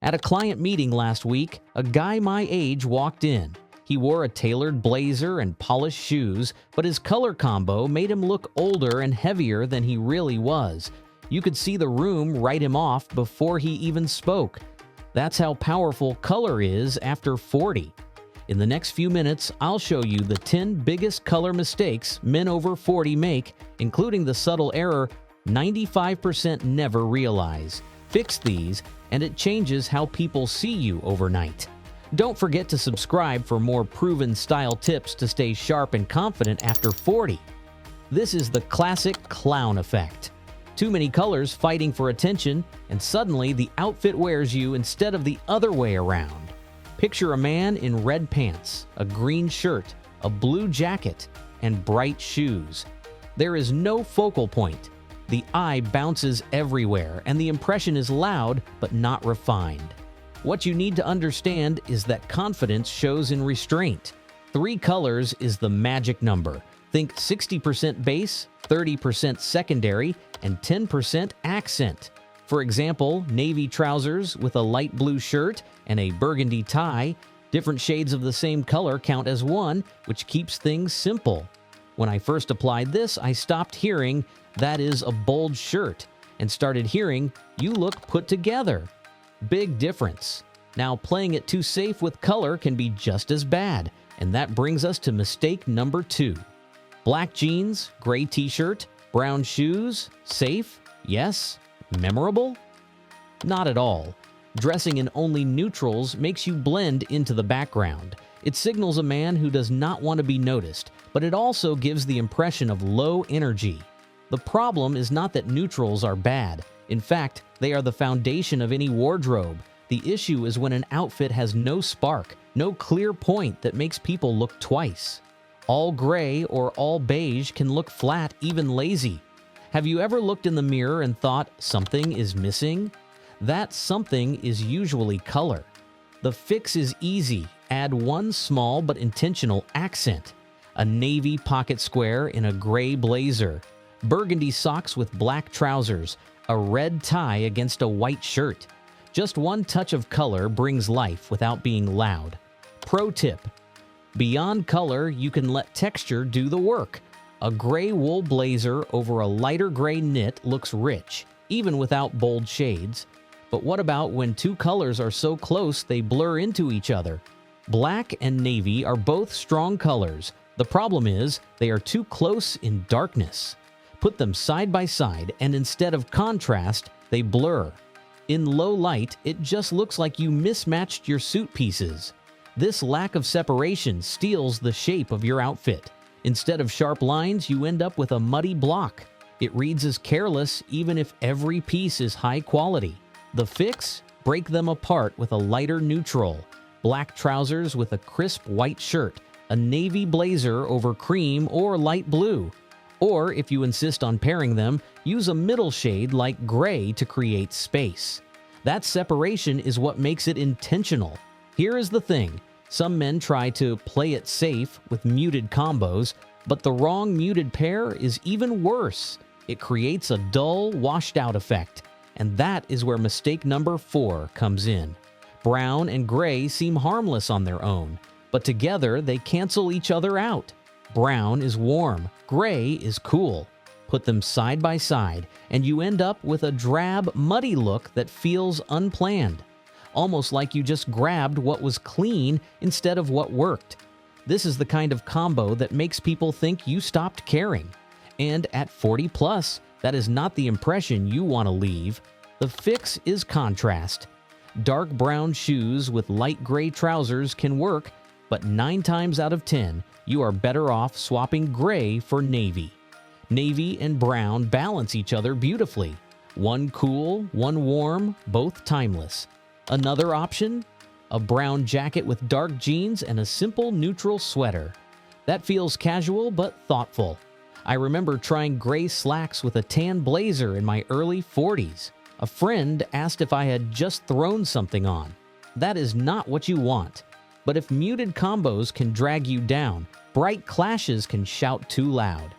At a client meeting last week, a guy my age walked in. He wore a tailored blazer and polished shoes, but his color combo made him look older and heavier than he really was. You could see the room write him off before he even spoke. That's how powerful color is after 40. In the next few minutes, I'll show you the 10 biggest color mistakes men over 40 make, including the subtle error 95% never realize. Fix these, and it changes how people see you overnight. Don't forget to subscribe for more proven style tips to stay sharp and confident after 40. This is the classic clown effect. Too many colors fighting for attention, and suddenly the outfit wears you instead of the other way around. Picture a man in red pants, a green shirt, a blue jacket, and bright shoes. There is no focal point. The eye bounces everywhere, and the impression is loud but not refined. What you need to understand is that confidence shows in restraint. 3 colors is the magic number. Think 60% base, 30% secondary, and 10% accent. For example, navy trousers with a light blue shirt and a burgundy tie. Different shades of the same color count as one, which keeps things simple. When I first applied this, I stopped hearing, "That is a bold shirt," and started hearing, "You look put together." Big difference. Now, playing it too safe with color can be just as bad, and that brings us to mistake number 2. Black jeans, gray t-shirt, brown shoes, safe? Yes. Memorable? Not at all. Dressing in only neutrals makes you blend into the background. It signals a man who does not want to be noticed, but it also gives the impression of low energy. The problem is not that neutrals are bad. In fact, they are the foundation of any wardrobe. The issue is when an outfit has no spark, no clear point that makes people look twice. All gray or all beige can look flat, even lazy. Have you ever looked in the mirror and thought something is missing? That something is usually color. The fix is easy. Add one small but intentional accent. A navy pocket square in a gray blazer. Burgundy socks with black trousers. A red tie against a white shirt. Just one touch of color brings life without being loud. Pro tip: beyond color, you can let texture do the work. A gray wool blazer over a lighter gray knit looks rich, even without bold shades. But what about when 2 colors are so close they blur into each other? Black and navy are both strong colors. The problem is they are too close in darkness. Put them side by side, and instead of contrast, they blur. In low light, it just looks like you mismatched your suit pieces. This lack of separation steals the shape of your outfit. Instead of sharp lines, you end up with a muddy block. It reads as careless even if every piece is high quality. The fix? Break them apart with a lighter neutral. Black trousers with a crisp white shirt. A navy blazer over cream or light blue. Or, if you insist on pairing them, use a middle shade like gray to create space. That separation is what makes it intentional. Here is the thing. Some men try to play it safe with muted combos, but the wrong muted pair is even worse. It creates a dull, washed-out effect, and that is where mistake number 4 comes in. Brown and gray seem harmless on their own, but together they cancel each other out. Brown is warm, gray is cool. Put them side by side, and you end up with a drab, muddy look that feels unplanned. Almost like you just grabbed what was clean instead of what worked. This is the kind of combo that makes people think you stopped caring. And at 40 plus, that is not the impression you want to leave. The fix is contrast. Dark brown shoes with light gray trousers can work, but 9 times out of 10, you are better off swapping gray for navy. Navy and brown balance each other beautifully. One cool, one warm, both timeless. Another option? A brown jacket with dark jeans and a simple neutral sweater. That feels casual but thoughtful. I remember trying gray slacks with a tan blazer in my early 40s. A friend asked if I had just thrown something on. That is not what you want. But if muted combos can drag you down, bright clashes can shout too loud.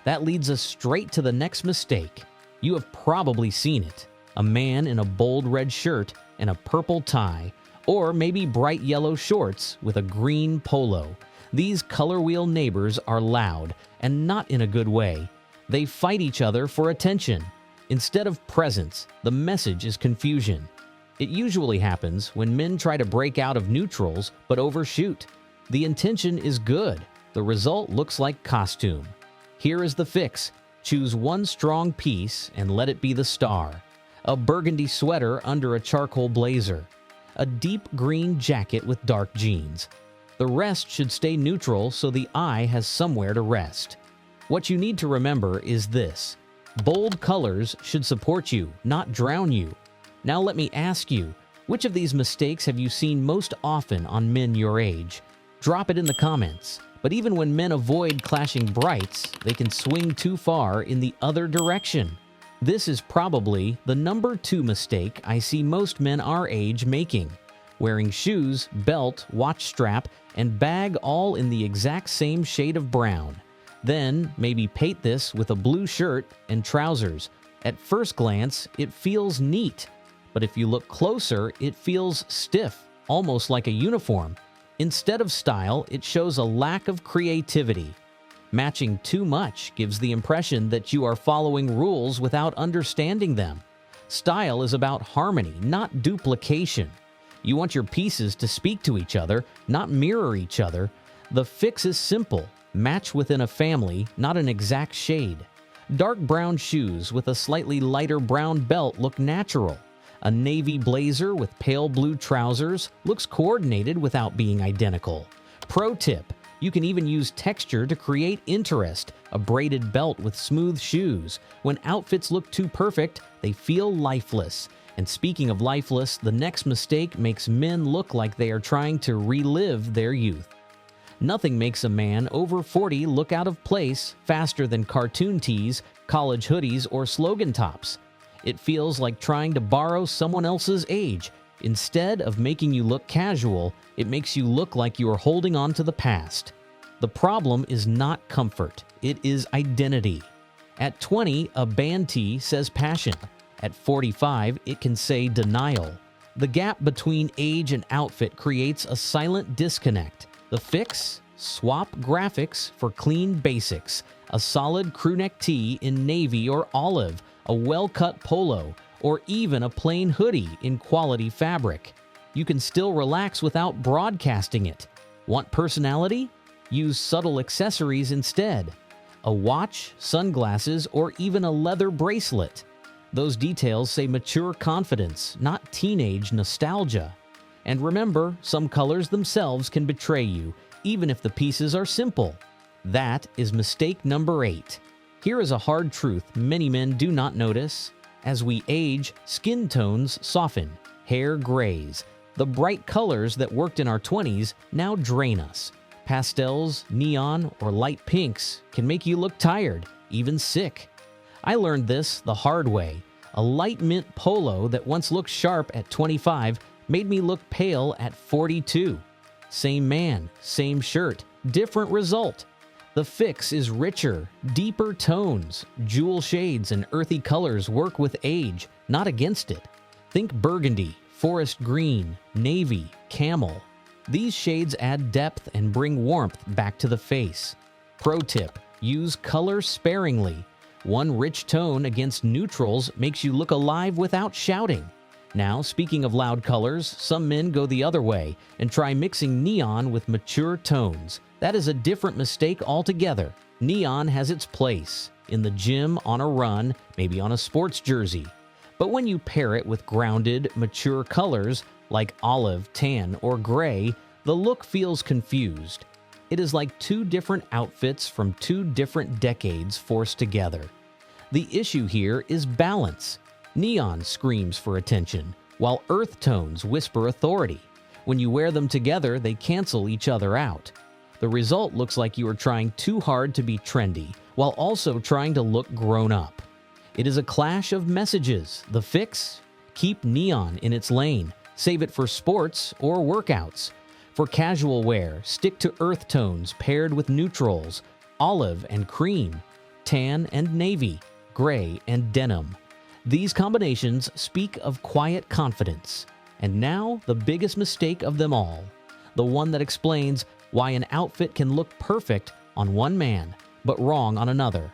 That leads us straight to the next mistake. You have probably seen it. A man in a bold red shirt and a purple tie, or maybe bright yellow shorts with a green polo. These color wheel neighbors are loud, and not in a good way. They fight each other for attention. Instead of presence, the message is confusion. It usually happens when men try to break out of neutrals but overshoot. The intention is good. The result looks like costume. Here is the fix. Choose one strong piece and let it be the star. A burgundy sweater under a charcoal blazer. A deep green jacket with dark jeans. The rest should stay neutral so the eye has somewhere to rest. What you need to remember is this: bold colors should support you, not drown you. Now let me ask you, which of these mistakes have you seen most often on men your age? Drop it in the comments. But even when men avoid clashing brights, they can swing too far in the other direction. This is probably the number 2 mistake I see most men our age making: wearing shoes, belt, watch strap, and bag all in the exact same shade of brown. Then maybe paint this with a blue shirt and trousers. At first glance, it feels neat, but if you look closer, it feels stiff, almost like a uniform. Instead of style, it shows a lack of creativity. Matching too much gives the impression that you are following rules without understanding them. Style is about harmony, not duplication. You want your pieces to speak to each other, not mirror each other. The fix is simple. Match within a family, not an exact shade. Dark brown shoes with a slightly lighter brown belt look natural. A navy blazer with pale blue trousers looks coordinated without being identical. Pro tip: you can even use texture to create interest. A braided belt with smooth shoes. When outfits look too perfect, they feel lifeless. And speaking of lifeless, the next mistake makes men look like they are trying to relive their youth. Nothing makes a man over 40 look out of place faster than cartoon tees, college hoodies, or slogan tops. It feels like trying to borrow someone else's age. Instead of making you look casual, it makes you look like you are holding on to the past. The problem is not comfort, it is identity. At 20, a band tee says passion. At 45, it can say denial. The gap between age and outfit creates a silent disconnect. The fix? Swap graphics for clean basics. A solid crewneck tee in navy or olive, a well-cut polo, or even a plain hoodie in quality fabric. You can still relax without broadcasting it. Want personality? Use subtle accessories instead. A watch, sunglasses, or even a leather bracelet. Those details say mature confidence, not teenage nostalgia. And remember, some colors themselves can betray you, even if the pieces are simple. That is mistake number 8. Here is a hard truth many men do not notice. As we age, skin tones soften, hair grays. The bright colors that worked in our 20s now drain us. Pastels, neon, or light pinks can make you look tired, even sick. I learned this the hard way. A light mint polo that once looked sharp at 25 made me look pale at 42. Same man, same shirt, different result. The fix is richer, deeper tones. Jewel shades and earthy colors work with age, not against it. Think burgundy, forest green, navy, camel. These shades add depth and bring warmth back to the face. Pro tip: use color sparingly. One rich tone against neutrals makes you look alive without shouting. Now, speaking of loud colors, some men go the other way and try mixing neon with mature tones. That is a different mistake altogether. Neon has its place in the gym, on a run, maybe on a sports jersey. But when you pair it with grounded, mature colors like olive, tan, or gray, the look feels confused. It is like two different outfits from two different decades forced together. The issue here is balance. Neon screams for attention, while earth tones whisper authority. When you wear them together, they cancel each other out. The result looks like you are trying too hard to be trendy, while also trying to look grown up. It is a clash of messages. The fix? Keep neon in its lane. Save it for sports or workouts. For casual wear, stick to earth tones paired with neutrals, olive and cream, tan and navy, gray and denim. These combinations speak of quiet confidence. And now, the biggest mistake of them all. The one that explains why an outfit can look perfect on one man, but wrong on another.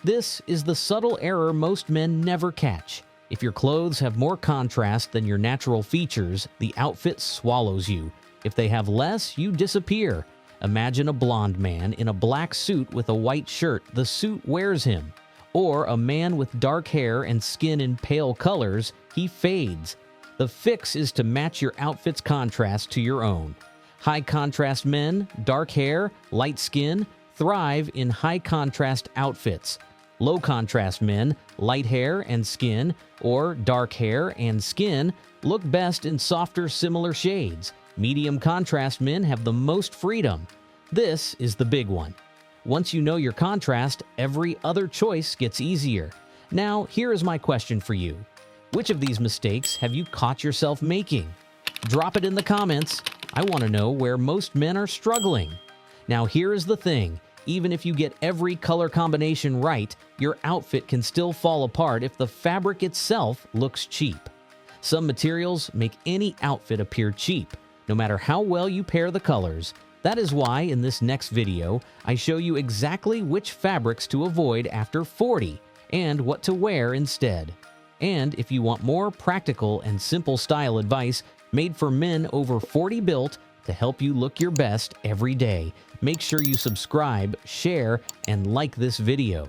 This is the subtle error most men never catch. If your clothes have more contrast than your natural features, the outfit swallows you. If they have less, you disappear. Imagine a blonde man in a black suit with a white shirt. The suit wears him. Or a man with dark hair and skin in pale colors, he fades. The fix is to match your outfit's contrast to your own. High contrast men, dark hair, light skin, thrive in high contrast outfits. Low contrast men, light hair and skin, or dark hair and skin, look best in softer, similar shades. Medium contrast men have the most freedom. This is the big one. Once you know your contrast, every other choice gets easier. Now, here is my question for you. Which of these mistakes have you caught yourself making? Drop it in the comments. I want to know where most men are struggling. Now, here is the thing. Even if you get every color combination right, your outfit can still fall apart if the fabric itself looks cheap. Some materials make any outfit appear cheap, no matter how well you pair the colors. That is why in this next video, I show you exactly which fabrics to avoid after 40 and what to wear instead. And if you want more practical and simple style advice made for men over 40 built to help you look your best every day, make sure you subscribe, share, and like this video.